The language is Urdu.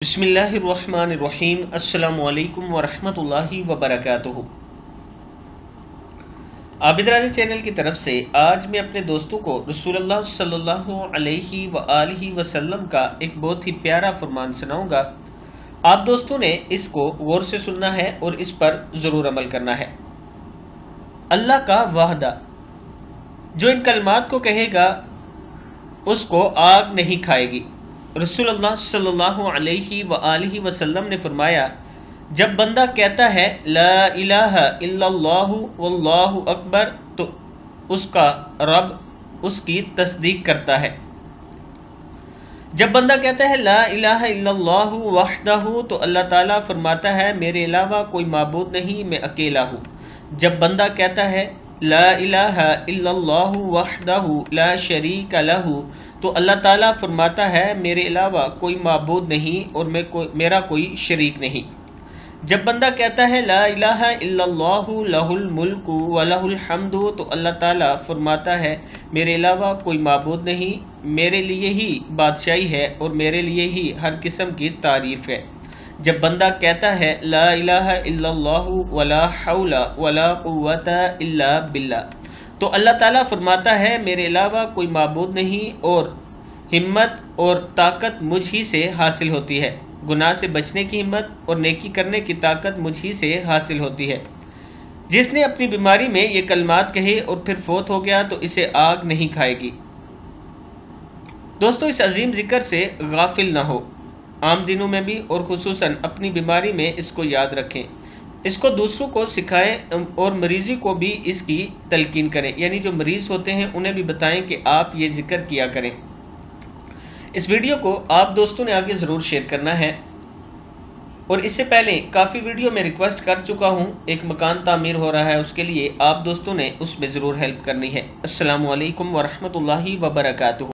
بسم اللہ الرحمن الرحیم۔ السلام علیکم ورحمۃ اللہ وبرکاتہ۔ عابد راضی چینل کی طرف سے آج میں اپنے دوستوں کو رسول اللہ صلی اللہ علیہ وآلہ وسلم کا ایک بہت ہی پیارا فرمان سناؤں گا۔ آپ دوستوں نے اس کو غور سے سننا ہے اور اس پر ضرور عمل کرنا ہے۔ اللہ کا وعدہ، جو ان کلمات کو کہے گا اس کو آگ نہیں کھائے گی۔ رسول اللہ صلی اللہ علیہ وآلہ وسلم نے فرمایا، جب بندہ کہتا ہے لا الہ الا اللہ واللہ اکبر تو اس کا رب اس کی تصدیق کرتا ہے۔ جب بندہ کہتا ہے لا الہ الا اللہ وحدہ تو اللہ تعالیٰ فرماتا ہے میرے علاوہ کوئی معبود نہیں، میں اکیلا ہوں۔ جب بندہ کہتا ہے لا الہ الا اللہ وحدہ لا شریک لہ تو اللہ تعالیٰ فرماتا ہے میرے علاوہ کوئی معبود نہیں اور میرا کوئی شریک نہیں۔ جب بندہ کہتا ہے لا الہ الا اللہ لہ الملک ولہ الحمد تو اللہ تعالیٰ فرماتا ہے میرے علاوہ کوئی معبود نہیں، میرے لیے ہی بادشاہی ہے اور میرے لیے ہی ہر قسم کی تعریف ہے۔ جب بندہ کہتا ہے لا الہ الا اللہ ولا حول ولا قوت الا باللہ تو اللہ تعالیٰ فرماتا ہے میرے علاوہ کوئی معبود نہیں اور ہمت اور طاقت مجھ ہی سے حاصل ہوتی ہے، گناہ سے بچنے کی ہمت اور نیکی کرنے کی طاقت مجھ ہی سے حاصل ہوتی ہے۔ جس نے اپنی بیماری میں یہ کلمات کہے اور پھر فوت ہو گیا تو اسے آگ نہیں کھائے گی۔ دوستو، اس عظیم ذکر سے غافل نہ ہو، عام دنوں میں بھی اور خصوصاً اپنی بیماری میں اس کو یاد رکھیں، اس کو دوسروں کو سکھائیں اور مریضی کو بھی اس کی تلقین کریں، یعنی جو مریض ہوتے ہیں انہیں بھی بتائیں کہ آپ یہ ذکر کیا کریں۔ اس ویڈیو کو آپ دوستوں نے آگے ضرور شیئر کرنا ہے، اور اس سے پہلے کافی ویڈیو میں ریکویسٹ کر چکا ہوں، ایک مکان تعمیر ہو رہا ہے، اس کے لیے آپ دوستوں نے اس میں ضرور ہیلپ کرنی ہے۔ السلام علیکم ورحمۃ اللہ وبرکاتہ۔